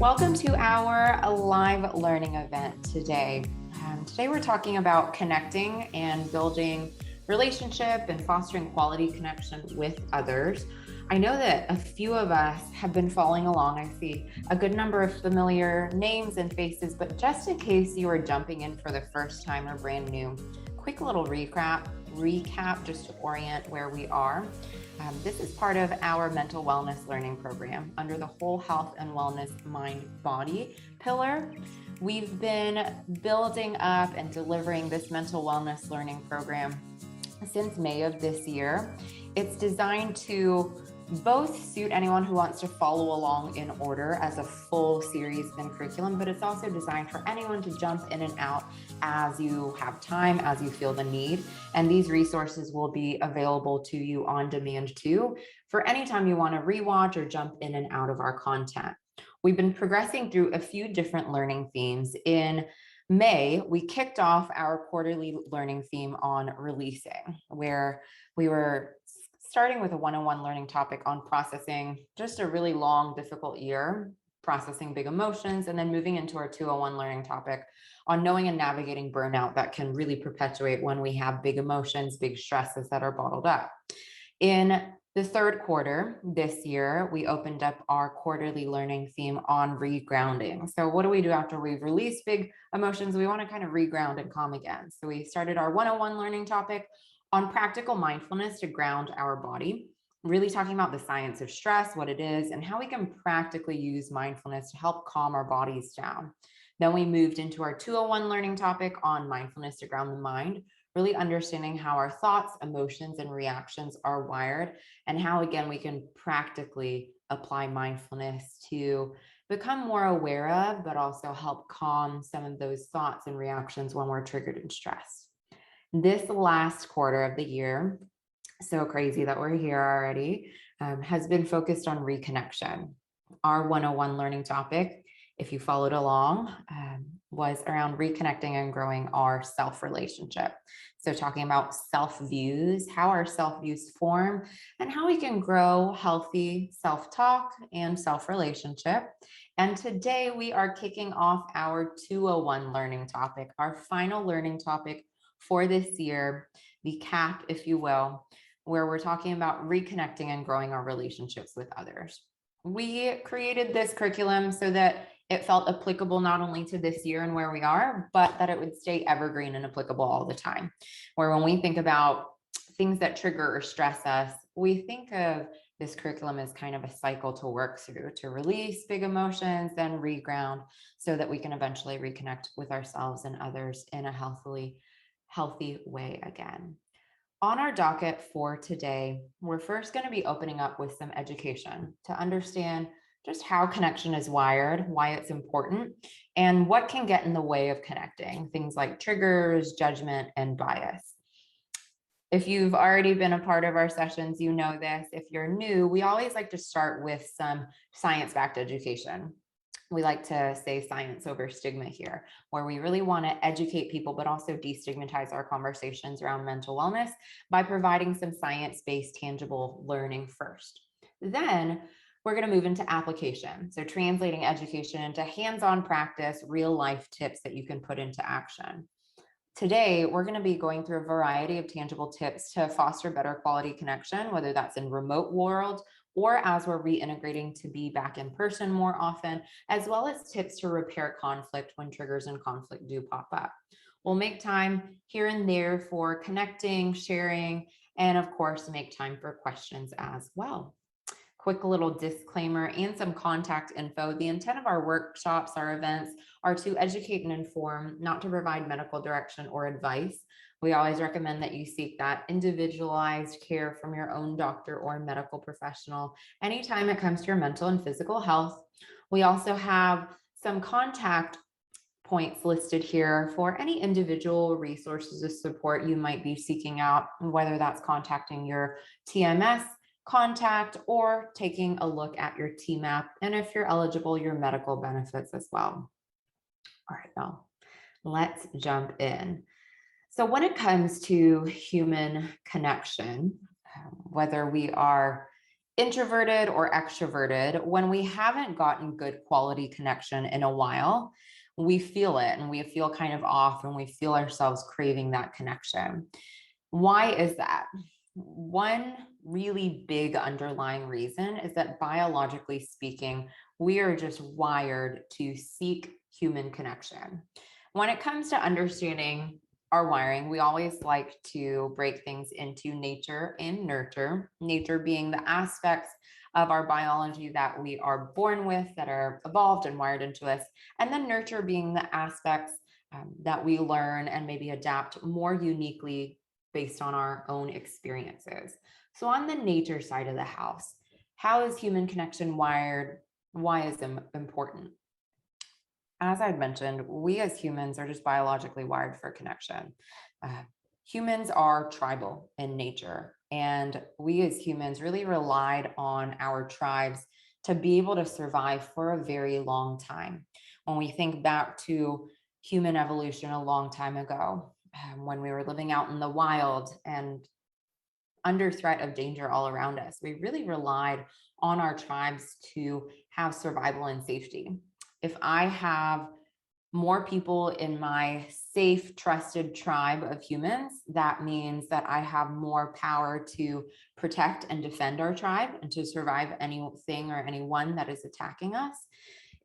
Welcome to our live learning event today. Today we're talking about connecting and building relationship and fostering quality connection with others. I know that a few of us have been following along. I see a good number of familiar names and faces, but just in case you are jumping in for the first time or brand new, quick little recap just to orient where we are. This is part of our mental wellness learning program under the whole health and wellness mind-body pillar. We've been building up and delivering this mental wellness learning program since May of this year. It's designed to both suit anyone who wants to follow along in order as a full series and curriculum, but it's also designed for anyone to jump in and out as you have time, as you feel the need. And these resources will be available to you on demand too, for any time you want to rewatch or jump in and out of our content. We've been progressing through a few different learning themes. In May, we kicked off our quarterly learning theme on releasing, where we were starting with a one-on-one learning topic on processing just a really long, difficult year, processing big emotions, and then moving into our 201 learning topic on knowing and navigating burnout that can really perpetuate when we have big emotions, big stresses that are bottled up. In the third quarter this year, we opened up our quarterly learning theme on regrounding. So what do we do after we've released big emotions? We want to kind of reground and calm again. So we started our 101 learning topic on practical mindfulness to ground our body, really talking about the science of stress, what it is, and how we can practically use mindfulness to help calm our bodies down. Then we moved into our 201 learning topic on mindfulness to ground the mind, really understanding how our thoughts, emotions, and reactions are wired, and how, again, we can practically apply mindfulness to become more aware of, but also help calm some of those thoughts and reactions when we're triggered and stressed. This last quarter of the year, so crazy that we're here already, has been focused on reconnection. Our 101 learning topic, if you followed along, was around reconnecting and growing our self-relationship. So talking about self-views, how our self-views form, and how we can grow healthy self-talk and self-relationship. And today we are kicking off our 201 learning topic, our final learning topic for this year, the cap, if you will, where we're talking about reconnecting and growing our relationships with others. We created this curriculum so that it felt applicable not only to this year and where we are, but that it would stay evergreen and applicable all the time. Where when we think about things that trigger or stress us, we think of this curriculum as kind of a cycle to work through, to release big emotions, then reground, so that we can eventually reconnect with ourselves and others in a healthy way again. On our docket for today, we're first going to be opening up with some education to understand just how connection is wired, why it's important, and what can get in the way of connecting, things like triggers, judgment, and bias. If you've already been a part of our sessions, you know this. If you're new, we always like to start with some science-backed education. We like to say science over stigma here, where we really want to educate people, but also destigmatize our conversations around mental wellness by providing some science-based tangible learning first. Then we're going to move into application. So translating education into hands-on practice, real life tips that you can put into action. Today, we're going to be going through a variety of tangible tips to foster better quality connection, whether that's in remote world or as we're reintegrating to be back in person more often, as well as tips to repair conflict when triggers and conflict do pop up. We'll make time here and there for connecting, sharing, and of course, make time for questions as well. Quick little disclaimer and some contact info. The intent of our workshops, our events, are to educate and inform, not to provide medical direction or advice. We always recommend that you seek that individualized care from your own doctor or medical professional anytime it comes to your mental and physical health. We also have some contact points listed here for any individual resources of support you might be seeking out, whether that's contacting your TMS contact or taking a look at your TMAP, and if you're eligible, your medical benefits as well. All right, now let's jump in. So when it comes to human connection, whether we are introverted or extroverted, when we haven't gotten good quality connection in a while, we feel it and we feel kind of off and we feel ourselves craving that connection. Why is that? One really big underlying reason is that biologically speaking, we are just wired to seek human connection. When it comes to understanding our wiring, we always like to break things into nature and nurture, nature being the aspects of our biology that we are born with, that are evolved and wired into us, and then nurture being the aspects that we learn and maybe adapt more uniquely based on our own experiences. So on the nature side of the house, how is human connection wired? Why is it important? As I mentioned, we as humans are just biologically wired for connection. Humans are tribal in nature, and we as humans really relied on our tribes to be able to survive for a very long time. When we think back to human evolution a long time ago, when we were living out in the wild and under threat of danger all around us, we really relied on our tribes to have survival and safety. If I have more people in my safe, trusted tribe of humans, that means that I have more power to protect and defend our tribe and to survive anything or anyone that is attacking us.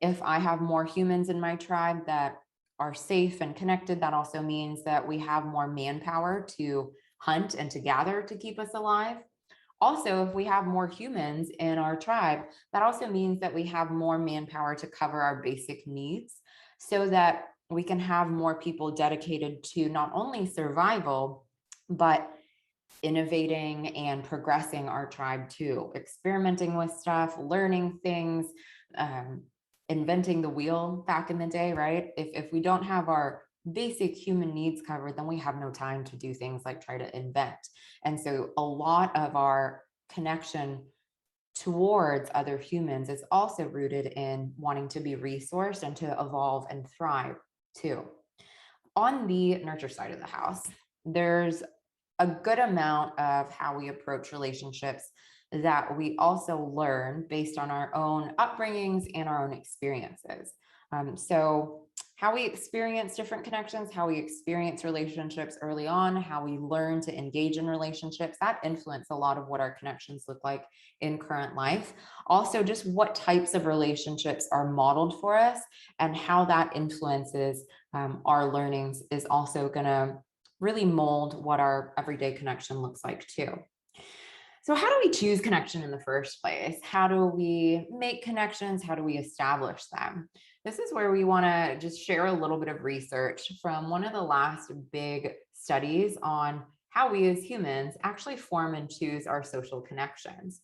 If I have more humans in my tribe that are safe and connected, that also means that we have more manpower to hunt and to gather to keep us alive. Also, if we have more humans in our tribe, that also means that we have more manpower to cover our basic needs so that we can have more people dedicated to not only survival, but innovating and progressing our tribe too, experimenting with stuff, learning things, inventing the wheel back in the day, right? If we don't have our basic human needs covered, then we have no time to do things like try to invent. And so a lot of our connection towards other humans is also rooted in wanting to be resourced and to evolve and thrive too. On the nurture side of the house, there's a good amount of how we approach relationships that we also learn based on our own upbringings and our own experiences. So how we experience different connections, how we experience relationships early on, how we learn to engage in relationships, that influence a lot of what our connections look like in current life. Also, just what types of relationships are modeled for us and how that influences our learnings is also going to really mold what our everyday connection looks like too. So how do we choose connection in the first place? How do we make connections? How do we establish them? This is where we want to just share a little bit of research from one of the last big studies on how we as humans actually form and choose our social connections.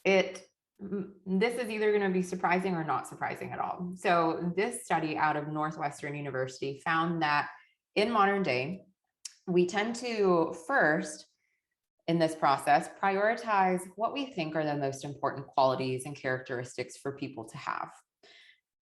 This is either going to be surprising or not surprising at all. So this study out of Northwestern University found that in modern day, we tend to first, in this process, prioritize what we think are the most important qualities and characteristics for people to have.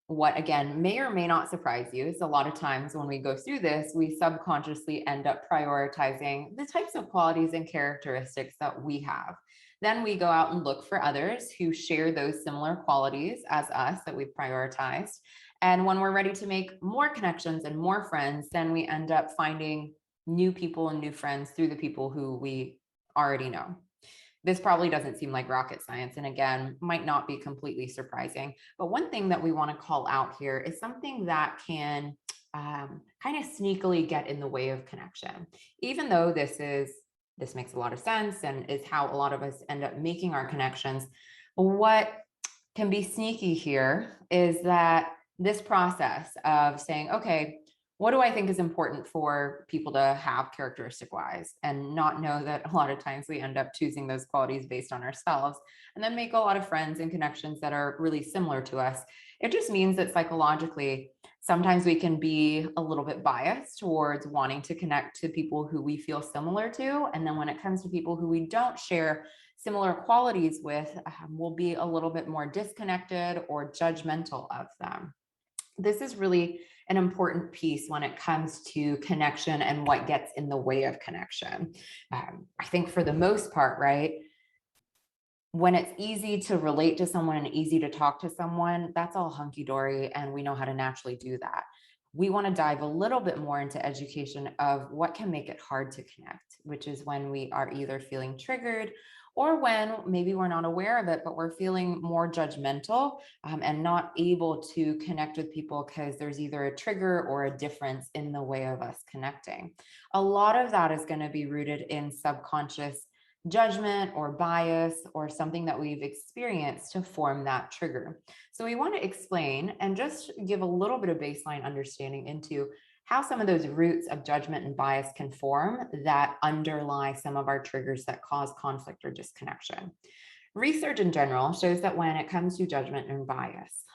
What, again, may or may not surprise you is a lot of times when we go through this, we subconsciously end up prioritizing the types of qualities and characteristics that we have. Then we go out and look for others who share those similar qualities as us that we've prioritized. And when we're ready to make more connections and more friends, then we end up finding new people and new friends through the people who we already know. This probably doesn't seem like rocket science, and again, might not be completely surprising. But one thing that we want to call out here is something that can kind of sneakily get in the way of connection. Even though this makes a lot of sense and is how a lot of us end up making our connections, what can be sneaky here is that this process of saying, okay, what do I think is important for people to have characteristic wise, and not know that a lot of times we end up choosing those qualities based on ourselves and then make a lot of friends and connections that are really similar to us. It just means that psychologically, sometimes we can be a little bit biased towards wanting to connect to people who we feel similar to. And then when it comes to people who we don't share similar qualities with, we'll be a little bit more disconnected or judgmental of them. This is really an important piece when it comes to connection and what gets in the way of connection. I think for the most part, right, when it's easy to relate to someone and easy to talk to someone, that's all hunky-dory, and we know how to naturally do that. We want to dive a little bit more into education of what can make it hard to connect, which is when we are either feeling triggered or when maybe we're not aware of it, but we're feeling more judgmental and not able to connect with people because there's either a trigger or a difference in the way of us connecting. A lot of that is going to be rooted in subconscious judgment or bias or something that we've experienced to form that trigger. So we want to explain and just give a little bit of baseline understanding into how some of those roots of judgment and bias can form that underlie some of our triggers that cause conflict or disconnection. Research in general shows that when it comes to judgment and bias,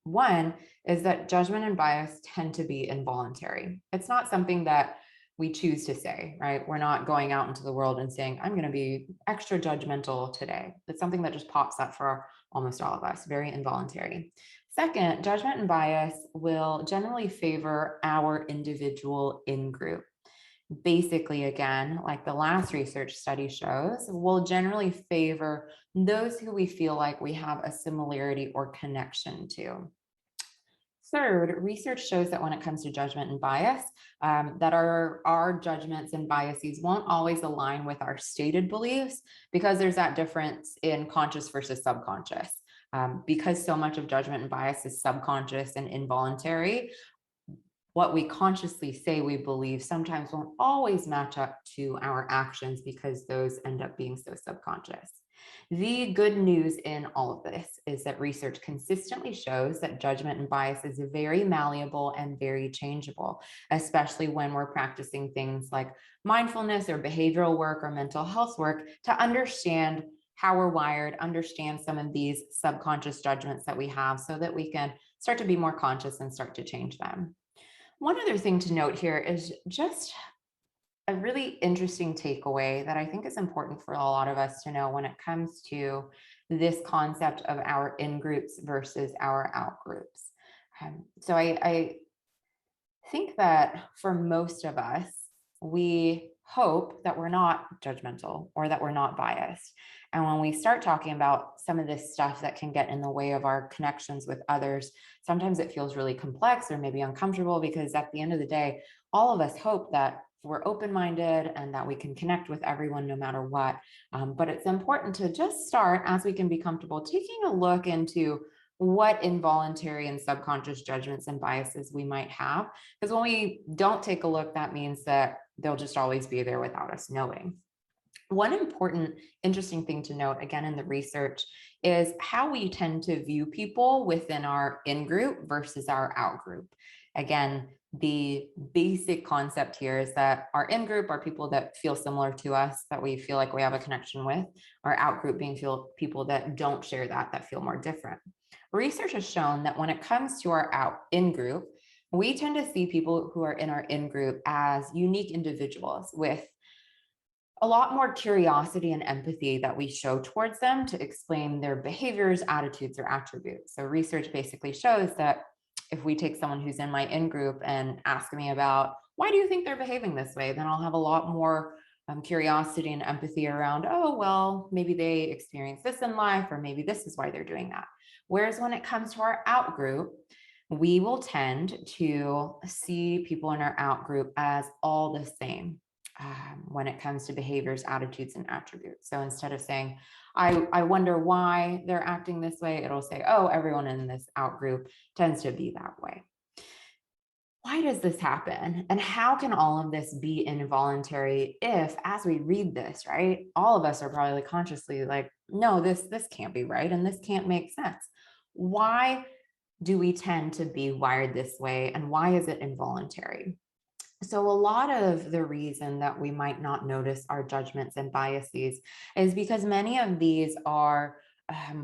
one is that judgment and bias tend to be involuntary. It's not something that we choose to say, right? We're not going out into the world and saying, I'm going to be extra judgmental today. It's something that just pops up for almost all of us, very involuntary. Second, judgment and bias will generally favor our individual in-group. Basically, again, like the last research study shows, will generally favor those who we feel like we have a similarity or connection to. Third, research shows that when it comes to judgment and bias, that our judgments and biases won't always align with our stated beliefs because there's that difference in conscious versus subconscious. Because so much of judgment and bias is subconscious and involuntary, what we consciously say we believe sometimes won't always match up to our actions because those end up being so subconscious. The good news in all of this is that research consistently shows that judgment and bias is very malleable and very changeable, especially when we're practicing things like mindfulness or behavioral work or mental health work to understand how we're wired, understand some of these subconscious judgments that we have so that we can start to be more conscious and start to change them. One other thing to note here is just a really interesting takeaway that I think is important for a lot of us to know when it comes to this concept of our in-groups versus our out-groups. So I think that for most of us, we hope that we're not judgmental or that we're not biased. And when we start talking about some of this stuff that can get in the way of our connections with others, sometimes it feels really complex or maybe uncomfortable because at the end of the day, all of us hope that we're open-minded and that we can connect with everyone no matter what. But it's important to just start as we can be comfortable taking a look into what involuntary and subconscious judgments and biases we might have. Because when we don't take a look, that means that they'll just always be there without us knowing. One important, interesting thing to note, again, in the research is how we tend to view people within our in-group versus our out-group. Again, the basic concept here is that our in-group are people that feel similar to us, that we feel like we have a connection with. Our out-group being people that don't share that feel more different. Research has shown that when it comes to our in-group, we tend to see people who are in our in-group as unique individuals with a lot more curiosity and empathy that we show towards them to explain their behaviors, attitudes, or attributes. So research basically shows that if we take someone who's in my in-group and ask me about, why do you think they're behaving this way? Then I'll have a lot more curiosity and empathy around, oh, well, maybe they experienced this in life, or maybe this is why they're doing that. Whereas when it comes to our out group, we will tend to see people in our out group as all the same when it comes to behaviors, attitudes, and attributes. So instead of saying, I wonder why they're acting this way, it'll say, oh, everyone in this out group tends to be that way. Why does this happen? And how can all of this be involuntary if, as we read this, right, all of us are probably consciously like, no, this can't be right, and this can't make sense. Why do we tend to be wired this way, and why is it involuntary? So a lot of the reason that we might not notice our judgments and biases is because many of these are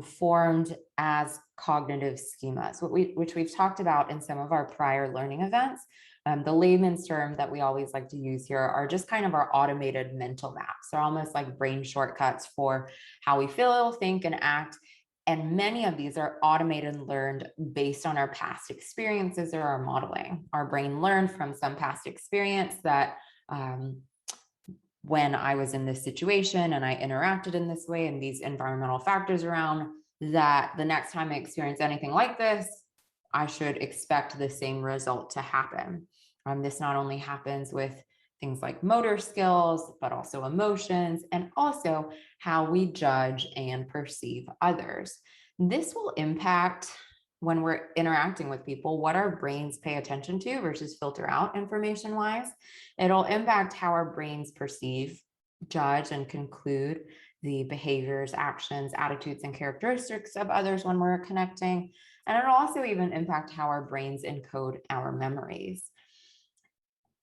formed as cognitive schemas, which we've talked about in some of our prior learning events. The layman's term that we always like to use here are just kind of our automated mental maps. They're almost like brain shortcuts for how we feel, think, and act. And many of these are automated and learned based on our past experiences or our modeling. Our brain learned from some past experience that when I was in this situation and I interacted in this way and these environmental factors around, that the next time I experience anything like this, I should expect the same result to happen. This not only happens with things like motor skills, but also emotions, and also how we judge and perceive others. This will impact when we're interacting with people, what our brains pay attention to versus filter out information wise. It'll impact how our brains perceive, judge, and conclude the behaviors, actions, attitudes, and characteristics of others when we're connecting. And it'll also even impact how our brains encode our memories.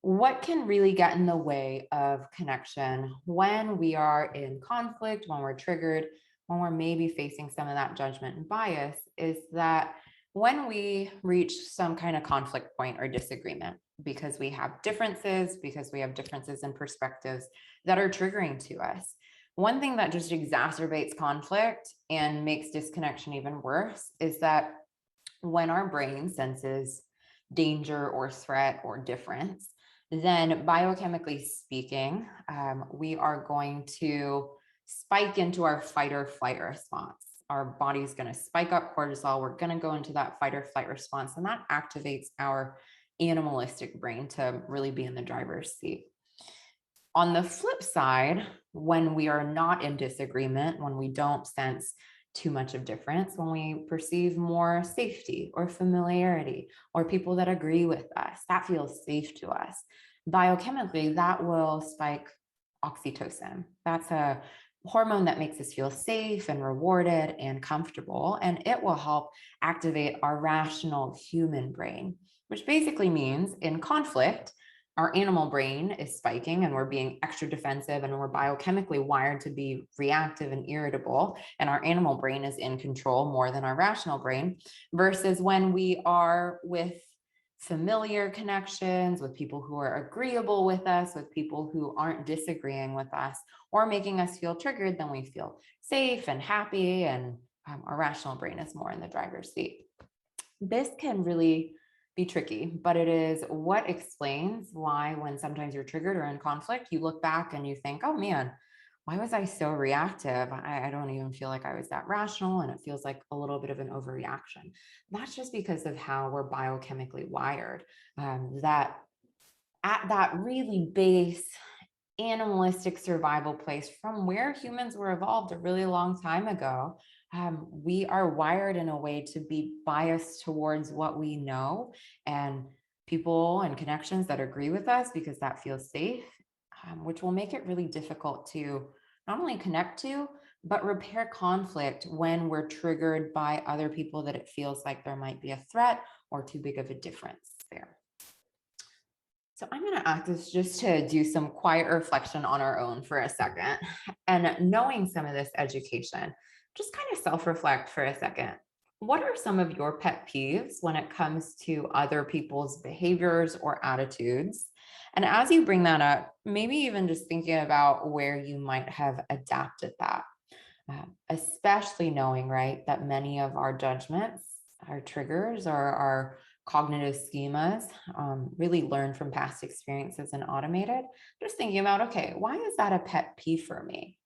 What can really get in the way of connection when we are in conflict, when we're triggered, when we're maybe facing some of that judgment and bias, is that when we reach some kind of conflict point or disagreement, because we have differences in perspectives that are triggering to us. One thing that just exacerbates conflict and makes disconnection even worse is that when our brain senses danger or threat or difference, then biochemically speaking, we are going to spike into our fight or flight response. Our body's going to spike up cortisol. We're going to go into that fight or flight response, and that activates our animalistic brain to really be in the driver's seat. On the flip side, when we are not in disagreement, when we don't sense too much of difference, when we perceive more safety or familiarity or people that agree with us, that feels safe to us. Biochemically, that will spike oxytocin. That's a hormone that makes us feel safe and rewarded and comfortable, and it will help activate our rational human brain, which basically means in conflict, our animal brain is spiking and we're being extra defensive and we're biochemically wired to be reactive and irritable, and our animal brain is in control more than our rational brain, versus when we are with familiar connections, with people who are agreeable with us, with people who aren't disagreeing with us or making us feel triggered, then we feel safe and happy, and our rational brain is more in the driver's seat. This can really be tricky, but it is what explains why when sometimes you're triggered or in conflict, you look back and you think, oh man, why was I so reactive? I don't even feel like I was that rational, and it feels like a little bit of an overreaction. That's just because of how we're biochemically wired. That at that really base animalistic survival place from where humans were evolved a really long time ago, we are wired in a way to be biased towards what we know and people and connections that agree with us because that feels safe, which will make it really difficult to not only connect to, but repair conflict when we're triggered by other people that it feels like there might be a threat or too big of a difference there. So I'm going to ask this just to do some quiet reflection on our own for a second. And knowing some of this education, just kind of self-reflect for a second. What are some of your pet peeves when it comes to other people's behaviors or attitudes? And as you bring that up, maybe even just thinking about where you might have adapted that, especially knowing, right, that many of our judgments, our triggers, or our cognitive schemas really learned from past experiences and automated. Just thinking about, okay, why is that a pet peeve for me?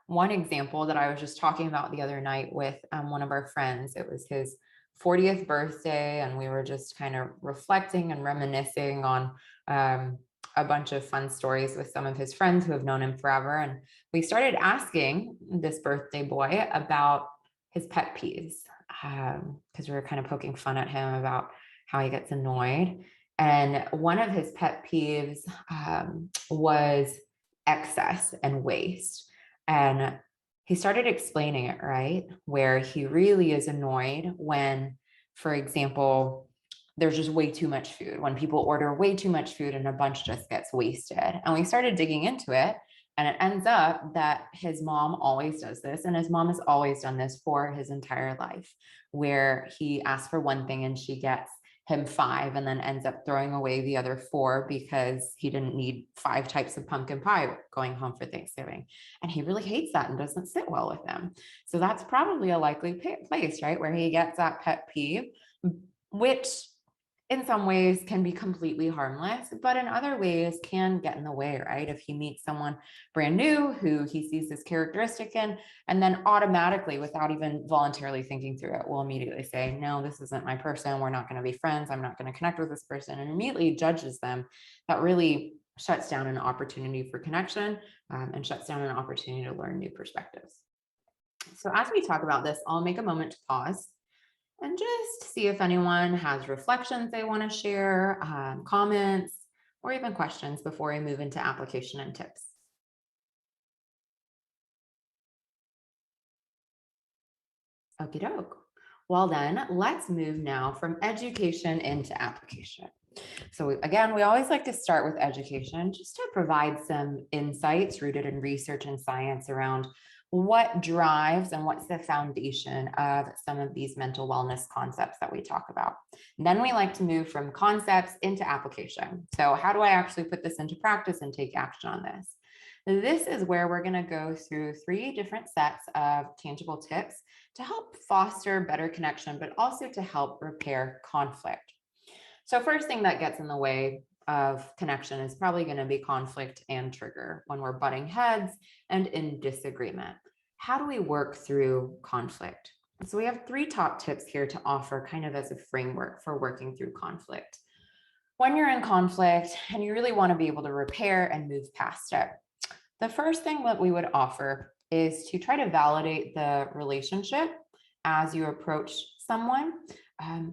One example that I was just talking about the other night with one of our friends, it was his 40th birthday, and we were just kind of reflecting and reminiscing on a bunch of fun stories with some of his friends who have known him forever. And we started asking this birthday boy about his pet peeves because we were kind of poking fun at him about how he gets annoyed. And one of his pet peeves was excess and waste. And he started explaining it, right? Where he really is annoyed when, for example, there's just way too much food, when people order way too much food and a bunch just gets wasted. And we started digging into it, and it ends up that his mom always does this, and his mom has always done this for his entire life, where he asks for one thing and she gets him 5 and then ends up throwing away the other 4 because he didn't need 5 types of pumpkin pie going home for Thanksgiving. And he really hates that and doesn't sit well with him. So that's probably a likely place, right, where he gets that pet peeve, which in some ways can be completely harmless, but in other ways can get in the way, right? If he meets someone brand new who he sees this characteristic in, and then automatically, without even voluntarily thinking through it, will immediately say, no, this isn't my person. We're not going to be friends. I'm not going to connect with this person, and immediately judges them. That really shuts down an opportunity for connection and shuts down an opportunity to learn new perspectives. So as we talk about this, I'll make a moment to pause and just see if anyone has reflections they want to share, comments, or even questions before we move into application and tips. Okie doke. Well then, let's move now from education into application. So again, we always like to start with education just to provide some insights rooted in research and science around what drives and what's the foundation of some of these mental wellness concepts that we talk about. And then we like to move from concepts into application. So how do I actually put this into practice and take action on this? This is where we're going to go through 3 different sets of tangible tips to help foster better connection, but also to help repair conflict. So first thing that gets in the way of connection is probably going to be conflict and trigger when we're butting heads and in disagreement. How do we work through conflict? So we have 3 top tips here to offer kind of as a framework for working through conflict. When you're in conflict and you really want to be able to repair and move past it, the first thing that we would offer is to try to validate the relationship as you approach someone,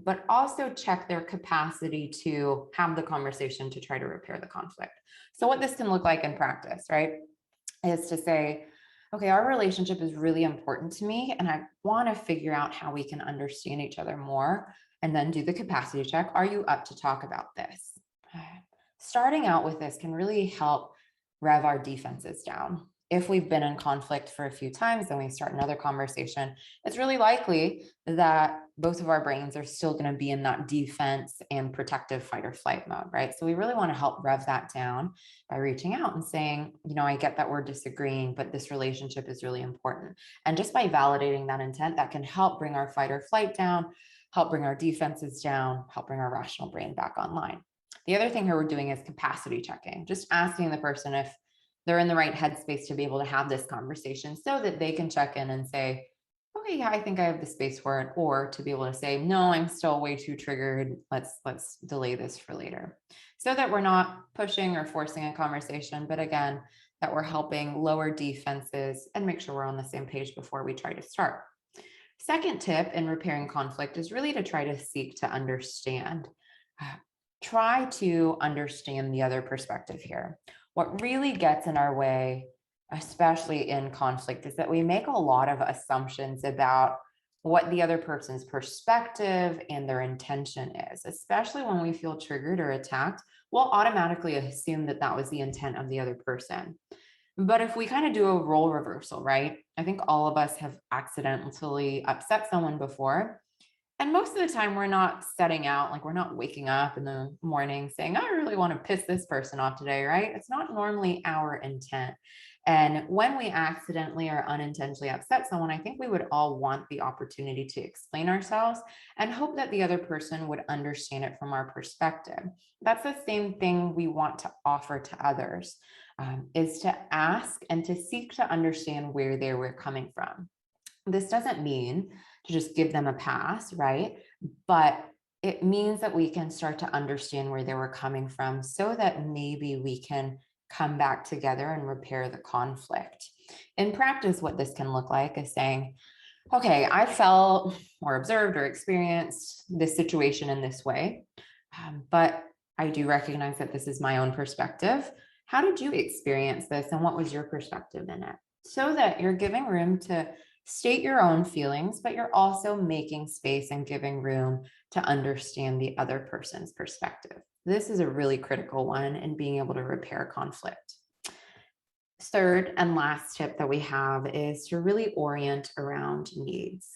but also check their capacity to have the conversation to try to repair the conflict. So what this can look like in practice, right, is to say, okay, our relationship is really important to me, and I want to figure out how we can understand each other more, and then do the capacity check. Are you up to talk about this? Starting out with this can really help rev our defenses down. If we've been in conflict for a few times and we start another conversation, it's really likely that both of our brains are still going to be in that defense and protective fight or flight mode, right? So we really want to help rev that down by reaching out and saying, I get that we're disagreeing, but this relationship is really important. And just by validating that intent, that can help bring our fight or flight down, help bring our defenses down, help bring our rational brain back online. The other thing here we're doing is capacity checking, just asking the person if they're in the right headspace to be able to have this conversation so that they can check in and say, okay, yeah, I think I have the space for it. Or to be able to say, no, I'm still way too triggered. Let's delay this for later. So that we're not pushing or forcing a conversation, but again, that we're helping lower defenses and make sure we're on the same page before we try to start. Second tip in repairing conflict is really to try to seek to understand. Try to understand the other perspective here. What really gets in our way, especially in conflict, is that we make a lot of assumptions about what the other person's perspective and their intention is, especially when we feel triggered or attacked. We'll automatically assume that that was the intent of the other person. But if we kind of do a role reversal, right? I think all of us have accidentally upset someone before. And most of the time we're not setting out, like we're not waking up in the morning saying, I really want to piss this person off today, right? It's not normally our intent. And when we accidentally or unintentionally upset someone, I think we would all want the opportunity to explain ourselves and hope that the other person would understand it from our perspective. That's the same thing we want to offer to others, is to ask and to seek to understand where they were coming from. This doesn't mean to just give them a pass, right? But it means that we can start to understand where they were coming from so that maybe we can come back together and repair the conflict. In practice, what this can look like is saying, okay, I felt or observed or experienced this situation in this way, but I do recognize that this is my own perspective. How did you experience this and what was your perspective in it? So that you're giving room to state your own feelings, but you're also making space and giving room to understand the other person's perspective. This is a really critical one in being able to repair conflict. Third and last tip that we have is to really orient around needs,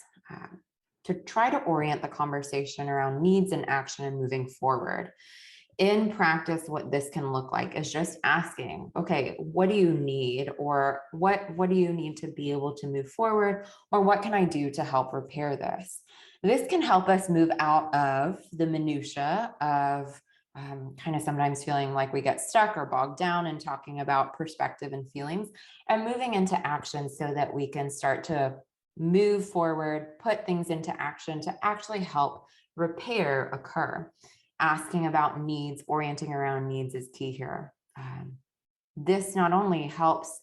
to try to orient the conversation around needs and action and moving forward. In practice, what this can look like is just asking, okay, what do you need? Or what do you need to be able to move forward? Or what can I do to help repair this? This can help us move out of the minutia of kind of sometimes feeling like we get stuck or bogged down in talking about perspective and feelings, and moving into action so that we can start to move forward, put things into action to actually help repair occur. Asking about needs, orienting around needs is key here. This not only helps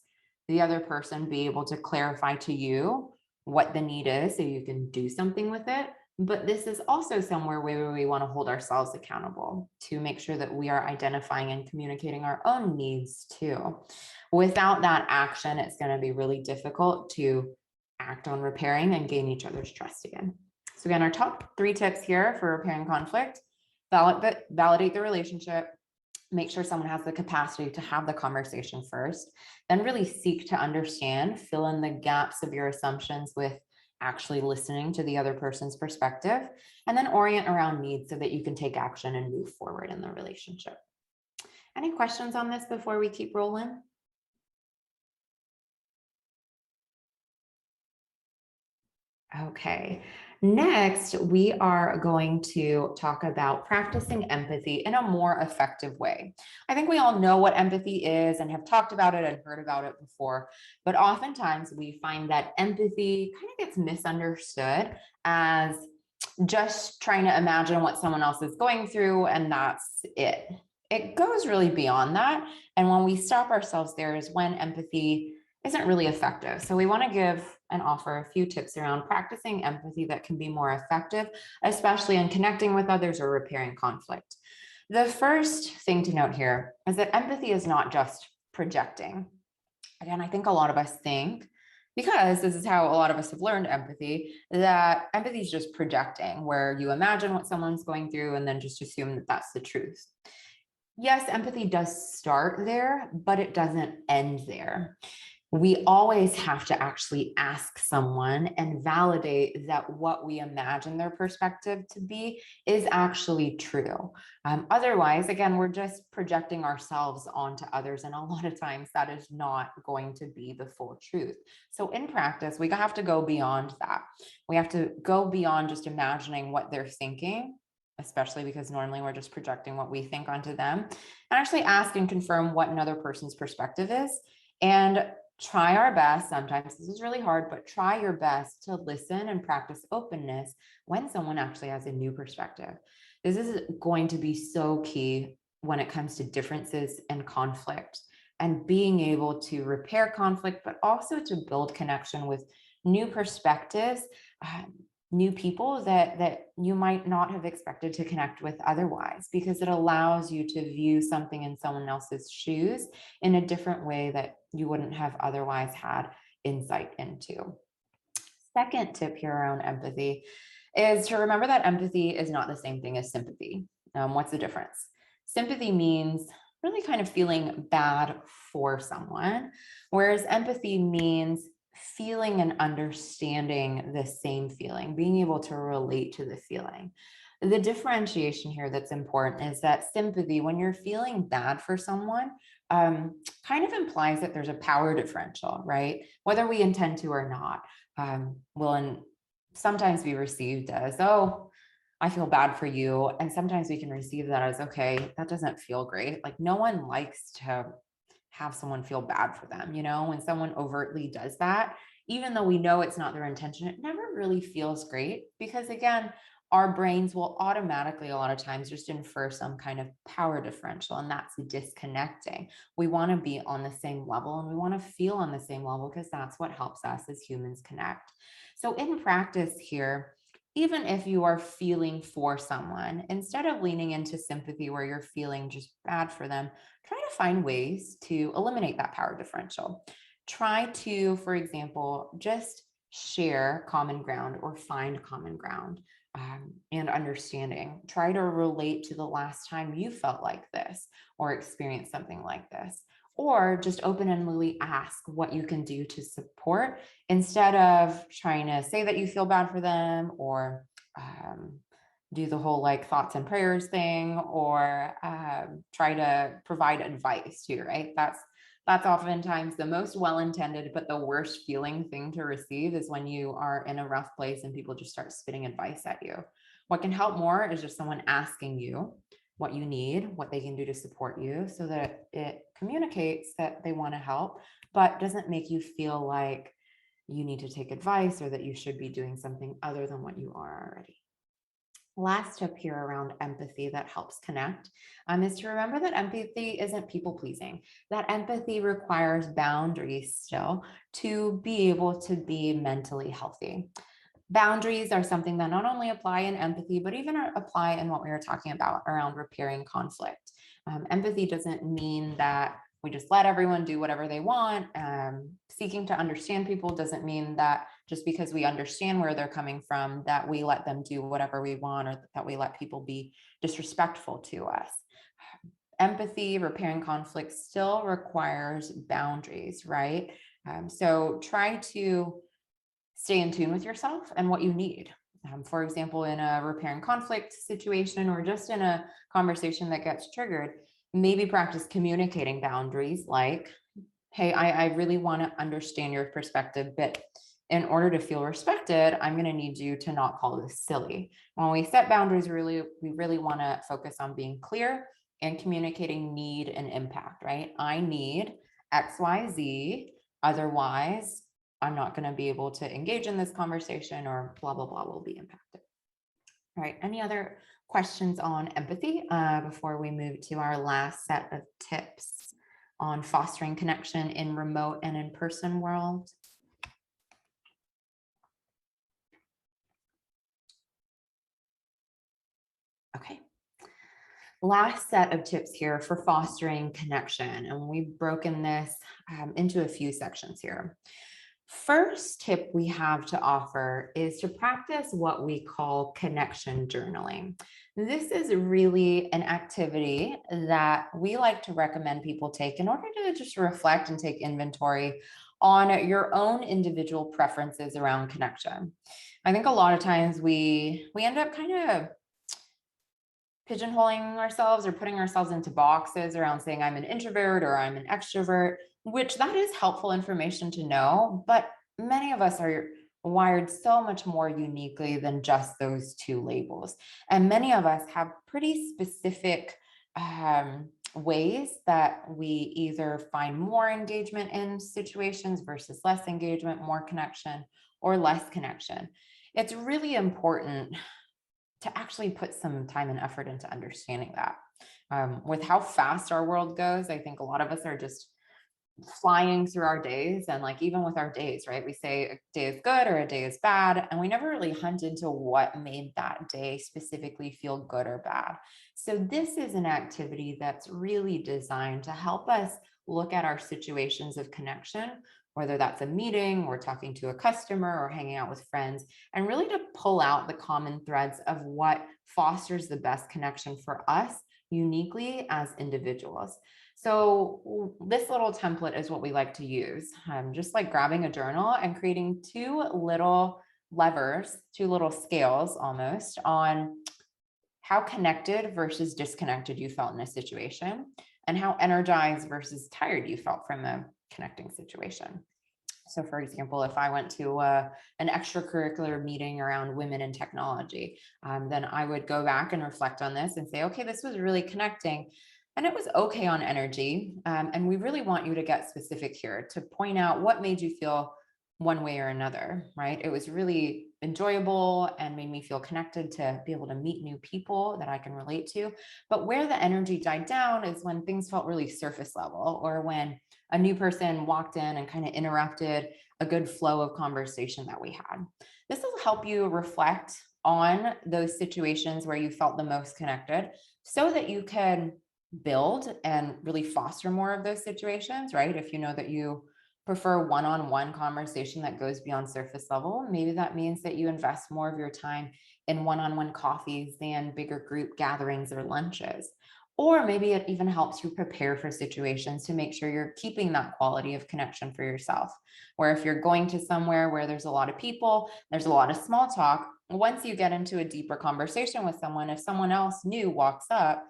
the other person be able to clarify to you what the need is so you can do something with it, but this is also somewhere where we want to hold ourselves accountable to make sure that we are identifying and communicating our own needs too. Without that action, it's going to be really difficult to act on repairing and gain each other's trust again. So again, our top 3 tips here for repairing conflict: validate the relationship, make sure someone has the capacity to have the conversation first, then really seek to understand, fill in the gaps of your assumptions with actually listening to the other person's perspective, and then orient around needs so that you can take action and move forward in the relationship. Any questions on this before we keep rolling? Okay, next we are going to talk about practicing empathy in a more effective way. I think we all know what empathy is and have talked about it and heard about it before, but oftentimes we find that empathy kind of gets misunderstood as just trying to imagine what someone else is going through, and that's it. It goes really beyond that. And when we stop ourselves there is when empathy isn't really effective. So we want to give and offer a few tips around practicing empathy that can be more effective, especially in connecting with others or repairing conflict. The first thing to note here is that empathy is not just projecting. Again, I think a lot of us think, because this is how a lot of us have learned empathy, that empathy is just projecting, where you imagine what someone's going through and then just assume that that's the truth. Yes, empathy does start there, but it doesn't end there. We always have to actually ask someone and validate that what we imagine their perspective to be is actually true. Otherwise, again, we're just projecting ourselves onto others. And a lot of times that is not going to be the full truth. So in practice, we have to go beyond that. We have to go beyond just imagining what they're thinking, especially because normally we're just projecting what we think onto them, and actually ask and confirm what another person's perspective is. And try our best, sometimes this is really hard, but try your best to listen and practice openness when someone actually has a new perspective. This is going to be so key when it comes to differences and conflict, and being able to repair conflict, but also to build connection with new perspectives, new people that you might not have expected to connect with otherwise, because it allows you to view something in someone else's shoes in a different way that you wouldn't have otherwise had insight into. Second tip here around empathy is to remember that empathy is not the same thing as sympathy. What's the difference? Sympathy means really kind of feeling bad for someone, whereas empathy means feeling and understanding the same feeling, being able to relate to the feeling. The differentiation here that's important is that sympathy, when you're feeling bad for someone, kind of implies that there's a power differential, right? Whether we intend to or not, will sometimes be received as, oh, I feel bad for you. And sometimes we can receive that as, okay, that doesn't feel great. Like, no one likes to have someone feel bad for them. When someone overtly does that, even though we know it's not their intention, it never really feels great, because again, our brains will automatically a lot of times just infer some kind of power differential, and that's disconnecting. We want to be on the same level and we want to feel on the same level, because that's what helps us as humans connect. So in practice here, even if you are feeling for someone, instead of leaning into sympathy where you're feeling just bad for them, try to find ways to eliminate that power differential. Try to, for example, just share common ground or find common ground, and understanding. Try to relate to the last time you felt like this or experienced something like this, or just open-endedly ask what you can do to support, instead of trying to say that you feel bad for them, or do the whole like thoughts and prayers thing, or try to provide advice too, right? That's That's oftentimes the most well-intended, but the worst feeling thing to receive is when you are in a rough place and people just start spitting advice at you. What can help more is just someone asking you what you need, what they can do to support you, so that it communicates that they want to help, but doesn't make you feel like you need to take advice or that you should be doing something other than what you are already. Last tip here around empathy that helps connect is to remember that empathy isn't people pleasing. That empathy requires boundaries still to be able to be mentally healthy. Boundaries are something that not only apply in empathy, but even apply in what we were talking about around repairing conflict. Empathy doesn't mean that we just let everyone do whatever they want. Seeking to understand people doesn't mean that just because we understand where they're coming from, that we let them do whatever we want or that we let people be disrespectful to us. Empathy, repairing conflict still requires boundaries, right? So try to stay in tune with yourself and what you need. For example, in a repairing conflict situation or just in a conversation that gets triggered, maybe practice communicating boundaries like, hey, I really want to understand your perspective, but in order to feel respected, I'm going to need you to not call this silly. When we set boundaries, we really want to focus on being clear and communicating need and impact, right? I need XYZ, otherwise I'm not going to be able to engage in this conversation, or blah, blah, blah will be impacted. All right. Any other questions on empathy before we move to our last set of tips on fostering connection in remote and in-person world? Okay. Last set of tips here for fostering connection. And we've broken this into a few sections here. First tip we have to offer is to practice what we call connection journaling. This is really an activity that we like to recommend people take in order to just reflect and take inventory on your own individual preferences around connection. I think a lot of times we end up kind of pigeonholing ourselves or putting ourselves into boxes around saying I'm an introvert or I'm an extrovert, which that is helpful information to know, but many of us are wired so much more uniquely than just those two labels. And many of us have pretty specific ways that we either find more engagement in situations versus less engagement, more connection or less connection. It's really important to actually put some time and effort into understanding that. With how fast our world goes, I think a lot of us are just flying through our days. And like, even with our days, right? We say a day is good or a day is bad, and we never really hunt into what made that day specifically feel good or bad. So this is an activity that's really designed to help us look at our situations of connection, whether that's a meeting or talking to a customer or hanging out with friends, and really to pull out the common threads of what fosters the best connection for us uniquely as individuals. So this little template is what we like to use, just like grabbing a journal and creating two little levers, two little scales almost, on how connected versus disconnected you felt in a situation, and how energized versus tired you felt from a connecting situation. So for example, if I went to an extracurricular meeting around women in technology, then I would go back and reflect on this and say, okay, this was really connecting. And it was okay on energy. And we really want you to get specific here to point out what made you feel one way or another, right? It was really enjoyable and made me feel connected to be able to meet new people that I can relate to. But where the energy died down is when things felt really surface level, or when a new person walked in and kind of interrupted a good flow of conversation that we had. This will help you reflect on those situations where you felt the most connected, so that you can build and really foster more of those situations, right? If you know that you prefer one-on-one conversation that goes beyond surface level, maybe that means that you invest more of your time in one-on-one coffees than bigger group gatherings or lunches. Or maybe it even helps you prepare for situations to make sure you're keeping that quality of connection for yourself. Where if you're going to somewhere where there's a lot of people, there's a lot of small talk, once you get into a deeper conversation with someone, if someone else new walks up,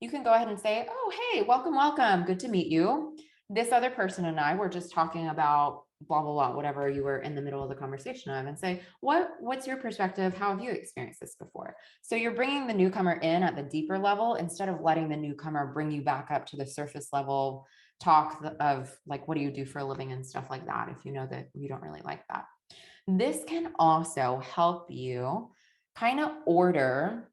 you can go ahead and say, oh, hey, welcome, welcome. Good to meet you. this other person and I were just talking about blah, blah, blah, whatever you were in the middle of the conversation of, and say, what's your perspective? How have you experienced this before? So you're bringing the newcomer in at the deeper level instead of letting the newcomer bring you back up to the surface level talk of like, what do you do for a living and stuff like that, if you know that you don't really like that. This can also help you kind of order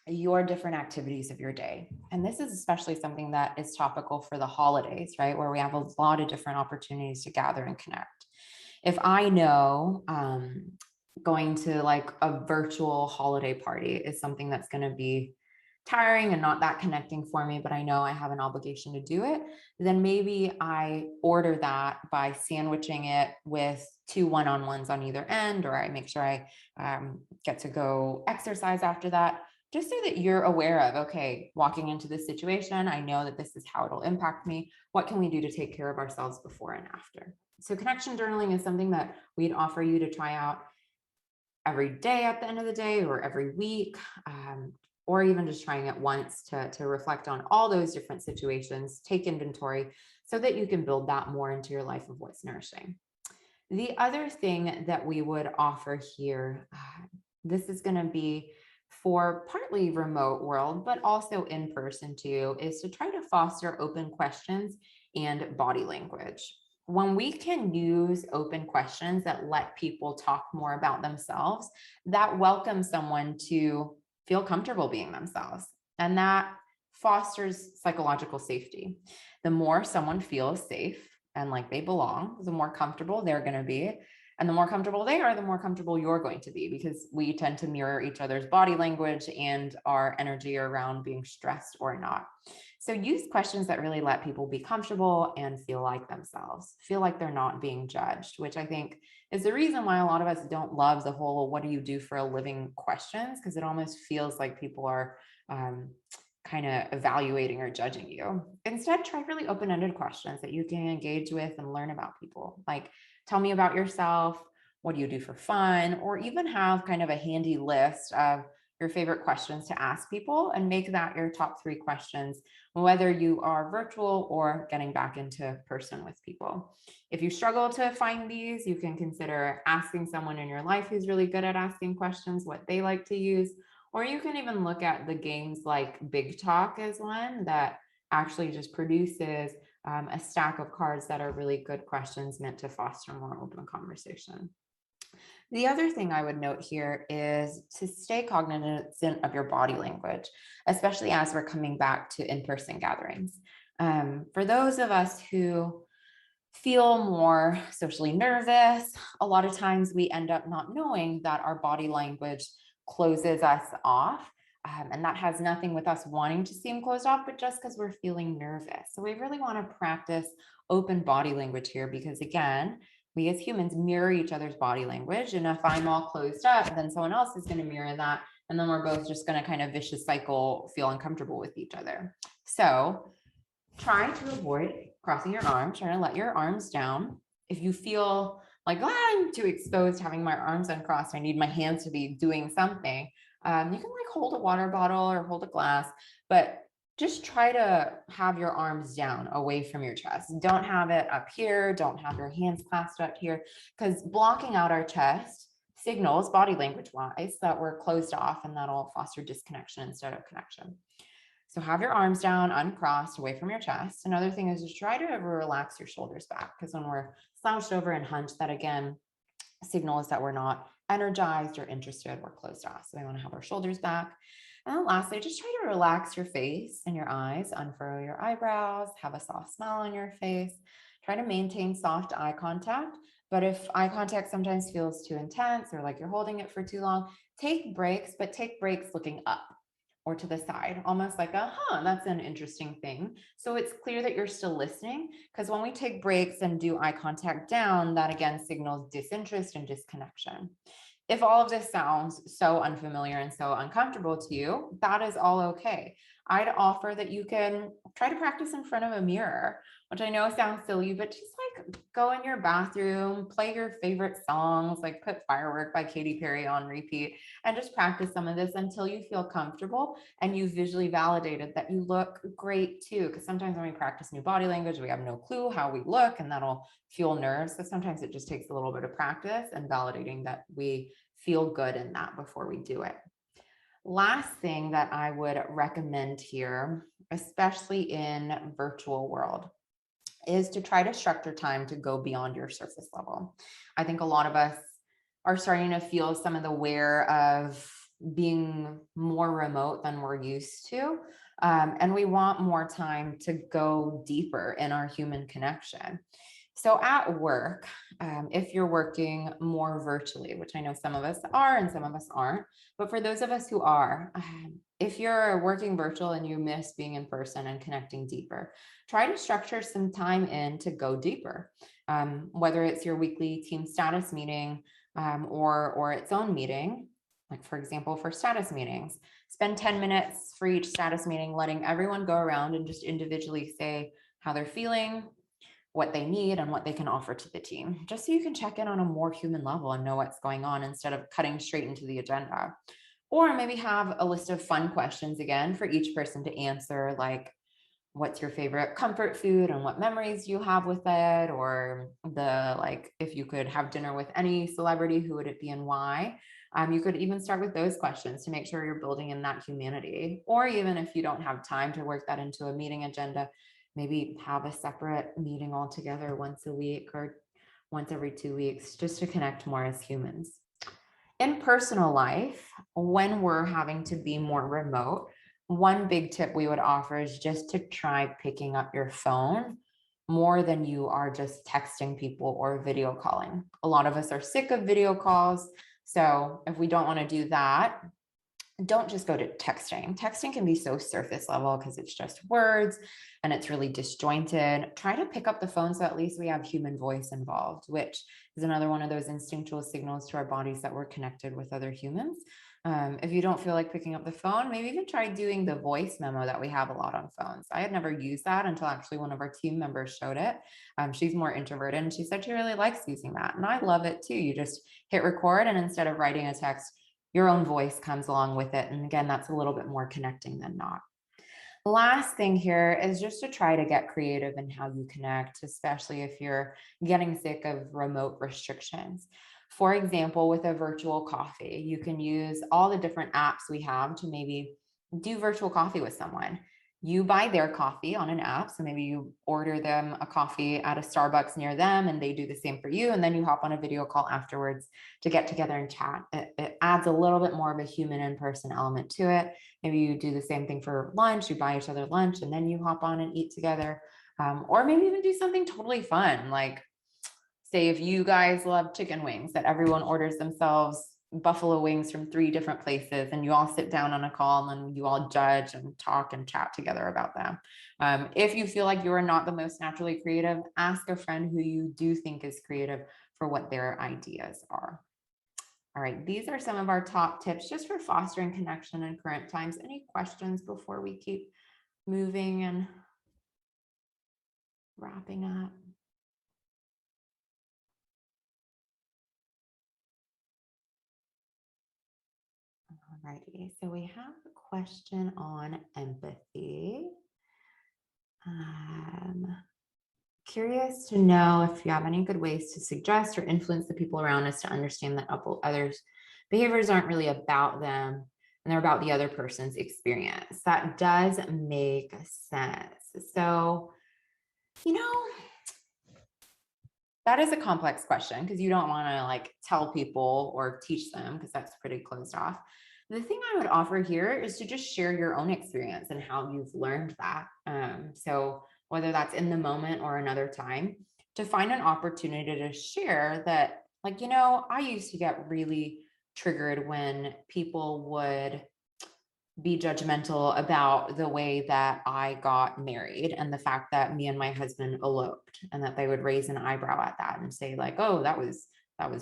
your different activities of your day. And this is especially something that is topical for the holidays, right? Where we have a lot of different opportunities to gather and connect. If I know going to like a virtual holiday party is something that's going to be tiring and not that connecting for me, but I know I have an obligation to do it, then maybe I order that by sandwiching it with 2 one-on-ones on either end, or I make sure I get to go exercise after that, just so that you're aware of, okay, walking into this situation, I know that this is how it'll impact me. What can we do to take care of ourselves before and after? So connection journaling is something that we'd offer you to try out every day at the end of the day, or every week, or even just trying it once to reflect on all those different situations, take inventory so that you can build that more into your life of what's nourishing. The other thing that we would offer here, this is going to be for partly remote world, but also in person too, is to try to foster open questions and body language. When we can use open questions that let people talk more about themselves, that welcomes someone to feel comfortable being themselves. And that fosters psychological safety. The more someone feels safe and like they belong, the more comfortable they're going to be. And the more comfortable they are, the more comfortable you're going to be, because we tend to mirror each other's body language and our energy around being stressed or not. So use questions that really let people be comfortable and feel like themselves, feel like they're not being judged, which I think is the reason why a lot of us don't love the whole "what do you do for a living" questions, because it almost feels like people are kind of evaluating or judging you. Instead, try really open-ended questions that you can engage with and learn about people. Like, tell me about yourself. What do you do for fun? Or even have kind of a handy list of your favorite questions to ask people and make that your top 3 questions, whether you are virtual or getting back into person with people. If you struggle to find these, you can consider asking someone in your life who's really good at asking questions what they like to use. Or you can even look at the games like Big Talk as one that actually just produces a stack of cards that are really good questions meant to foster more open conversation. The other thing I would note here is to stay cognizant of your body language, especially as we're coming back to in-person gatherings. For those of us who feel more socially nervous, a lot of times we end up not knowing that our body language closes us off. And that has nothing with us wanting to seem closed off, but just because we're feeling nervous. So we really want to practice open body language here, because again, we as humans mirror each other's body language. And if I'm all closed up, then someone else is going to mirror that. And then we're both just going to kind of vicious cycle, feel uncomfortable with each other. So try to avoid crossing your arms, trying to let your arms down. If you feel like, I'm too exposed having my arms uncrossed, I need my hands to be doing something, you can like hold a water bottle or hold a glass, but just try to have your arms down away from your chest. Don't have it up here. Don't have your hands clasped up here, because blocking out our chest signals body language wise that we're closed off, and that'll foster disconnection instead of connection. So have your arms down, uncrossed, away from your chest. Another thing is to try to relax your shoulders back, because when we're slouched over and hunched, that again signals that we're not energized or interested, we're closed off. So we want to have our shoulders back. And then lastly, just try to relax your face and your eyes, unfurrow your eyebrows, have a soft smile on your face. Try to maintain soft eye contact. But if eye contact sometimes feels too intense or like you're holding it for too long, take breaks, but take breaks looking up or to the side, almost like that's an interesting thing. So it's clear that you're still listening, because when we take breaks and do eye contact down, that again signals disinterest and disconnection. If all of this sounds so unfamiliar and so uncomfortable to you, that is all okay. I'd offer that you can try to practice in front of a mirror, which I know sounds silly, but just like go in your bathroom, play your favorite songs, like put Firework by Katy Perry on repeat, and just practice some of this until you feel comfortable and you visually validated that you look great too. Because sometimes when we practice new body language, we have no clue how we look, and that'll fuel nerves. So sometimes it just takes a little bit of practice and validating that we feel good in that before we do it. Last thing that I would recommend here, especially in virtual world, is to try to structure time to go beyond your surface level. I think a lot of us are starting to feel some of the wear of being more remote than we're used to. And we want more time to go deeper in our human connection. So at work, if you're working more virtually, which I know some of us are and some of us aren't, but for those of us who are, if you're working virtual and you miss being in person and connecting deeper, try to structure some time in to go deeper, whether it's your weekly team status meeting or its own meeting. Like, for example, for status meetings, spend 10 minutes for each status meeting, letting everyone go around and just individually say how they're feeling, what they need, and what they can offer to the team, just so you can check in on a more human level and know what's going on instead of cutting straight into the agenda. Or maybe have a list of fun questions again for each person to answer, like, what's your favorite comfort food and what memories you have with it? Or if you could have dinner with any celebrity, who would it be and why? You could even start with those questions to make sure you're building in that humanity. Or even if you don't have time to work that into a meeting agenda, maybe have a separate meeting altogether once a week or once every 2 weeks, just to connect more as humans. In personal life, when we're having to be more remote, one big tip we would offer is just to try picking up your phone more than you are just texting people or video calling. A lot of us are sick of video calls. So if we don't want to do that, don't just go to texting. Texting can be so surface level because it's just words and it's really disjointed. Try to pick up the phone so at least we have human voice involved, which is another one of those instinctual signals to our bodies that we're connected with other humans. If you don't feel like picking up the phone, maybe even try doing the voice memo that we have a lot on phones. I had never used that until actually one of our team members showed it. She's more introverted and she said she really likes using that. And I love it too. You just hit record and instead of writing a text, your own voice comes along with it. And again, that's a little bit more connecting than not. The last thing here is just to try to get creative in how you connect, especially if you're getting sick of remote restrictions. For example, with a virtual coffee, you can use all the different apps we have to maybe do virtual coffee with someone. You buy their coffee on an app. So maybe you order them a coffee at a Starbucks near them and they do the same for you. And then you hop on a video call afterwards to get together and chat. It adds a little bit more of a human in-person element to it. Maybe you do the same thing for lunch, you buy each other lunch and then you hop on and eat together. Or maybe even do something totally fun. Like, say if you guys love chicken wings, that everyone orders themselves buffalo wings from 3 different places and you all sit down on a call and you all judge and talk and chat together about them. If you feel like you are not the most naturally creative, ask a friend who you do think is creative for what their ideas are. All right, these are some of our top tips just for fostering connection in current times. Any questions before we keep moving and wrapping up? Alrighty, so we have a question on empathy. Curious to know if you have any good ways to suggest or influence the people around us to understand that others' behaviors aren't really about them and they're about the other person's experience. That does make sense. So, that is a complex question because you don't want to like tell people or teach them because that's pretty closed off. The thing I would offer here is to just share your own experience and how you've learned that. So whether that's in the moment or another time, to find an opportunity to share that, like, I used to get really triggered when people would be judgmental about the way that I got married and the fact that me and my husband eloped, and that they would raise an eyebrow at that and say like, oh, that was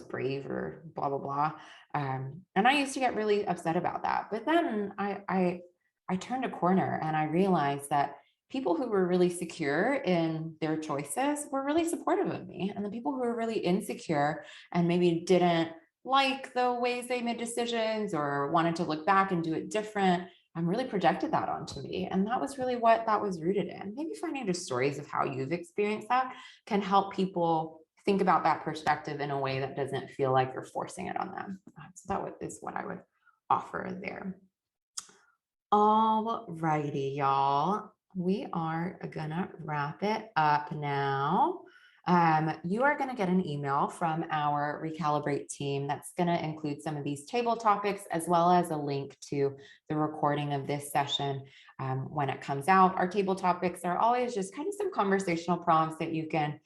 brave or blah, blah, blah. And I used to get really upset about that. But then I I turned a corner and I realized that people who were really secure in their choices were really supportive of me. And the people who were really insecure and maybe didn't like the ways they made decisions or wanted to look back and do it different, really projected that onto me. And that was really what that was rooted in. Maybe finding just stories of how you've experienced that can help people think about that perspective in a way that doesn't feel like you're forcing it on them. So that is what I would offer there. All righty, y'all. We are gonna wrap it up now. You are gonna get an email from our Recalibrate team that's gonna include some of these table topics as well as a link to the recording of this session when it comes out. Our table topics are always just kind of some conversational prompts that you can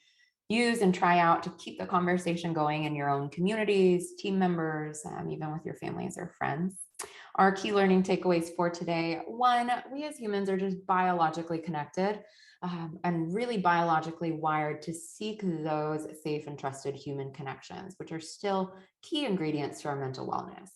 use and try out to keep the conversation going in your own communities, team members, even with your families or friends. Our key learning takeaways for today: one, we as humans are just biologically connected and really biologically wired to seek those safe and trusted human connections, which are still key ingredients to our mental wellness.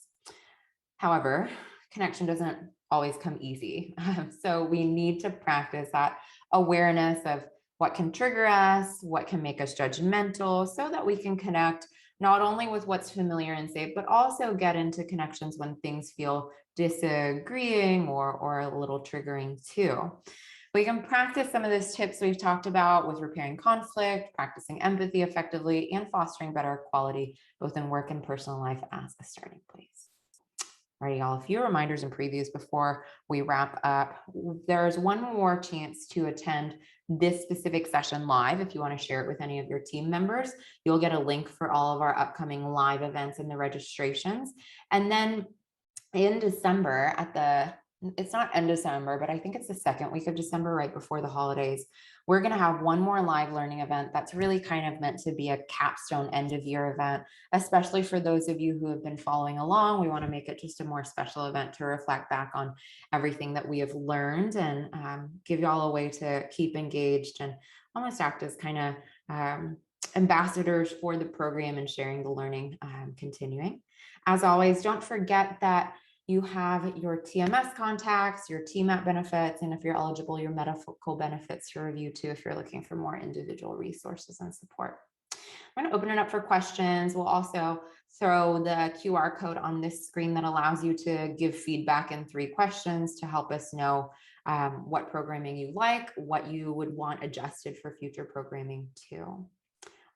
However, connection doesn't always come easy. So we need to practice that awareness of what can trigger us, what can make us judgmental, so that we can connect not only with what's familiar and safe, but also get into connections when things feel disagreeing or a little triggering too. We can practice some of those tips we've talked about with repairing conflict, practicing empathy effectively, and fostering better quality, both in work and personal life as a starting place. All right, y'all, a few reminders and previews before we wrap up. There's one more chance to attend this specific session live. If you want to share it with any of your team members, you'll get a link for all of our upcoming live events and the registrations. And then in December, it's not end December, but I think it's the second week of December, right before the holidays, we're going to have one more live learning event that's really kind of meant to be a capstone end of year event, especially for those of you who have been following along. We want to make it just a more special event to reflect back on everything that we have learned and give y'all a way to keep engaged and almost act as kind of ambassadors for the program and sharing the learning continuing. As always, don't forget that you have your TMS contacts, your TMAP benefits, and if you're eligible, your medical benefits to review too if you're looking for more individual resources and support. I'm going to open it up for questions. We'll also throw the QR code on this screen that allows you to give feedback in 3 questions to help us know what programming you like, what you would want adjusted for future programming too. All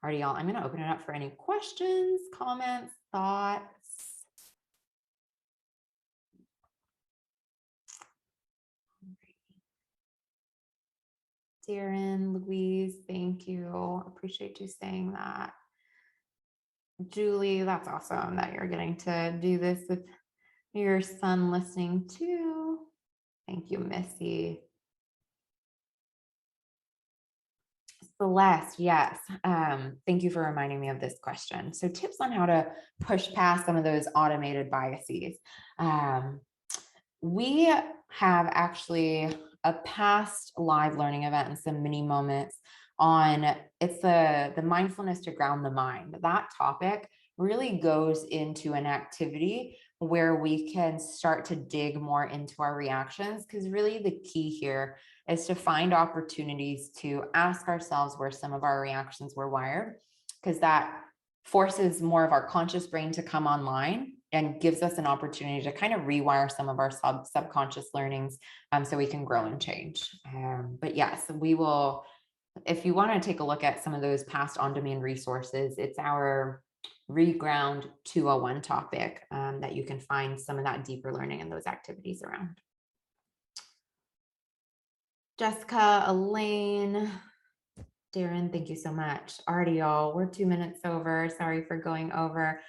right, y'all, I'm going to open it up for any questions, comments, thoughts. Darren, Louise, thank you. Appreciate you saying that. Julie, that's awesome that you're getting to do this with your son listening too. Thank you, Missy. Celeste, yes. Thank you for reminding me of this question. So tips on how to push past some of those automated biases. We have actually a past live learning event and some mini moments on it's the mindfulness to ground the mind. That topic really goes into an activity where we can start to dig more into our reactions, because really the key here is to find opportunities to ask ourselves where some of our reactions were wired, because that forces more of our conscious brain to come online and gives us an opportunity to kind of rewire some of our subconscious learnings so we can grow and change. But yes, we will, if you want to take a look at some of those past on-demand resources, it's our Reground 201 topic that you can find some of that deeper learning and those activities around. Jessica, Elaine, Darren, thank you so much. Alrighty, y'all, we're 2 minutes over. Sorry for going over.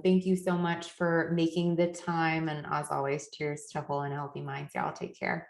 Thank you so much for making the time. And as always, cheers to whole and healthy minds. Y'all take care.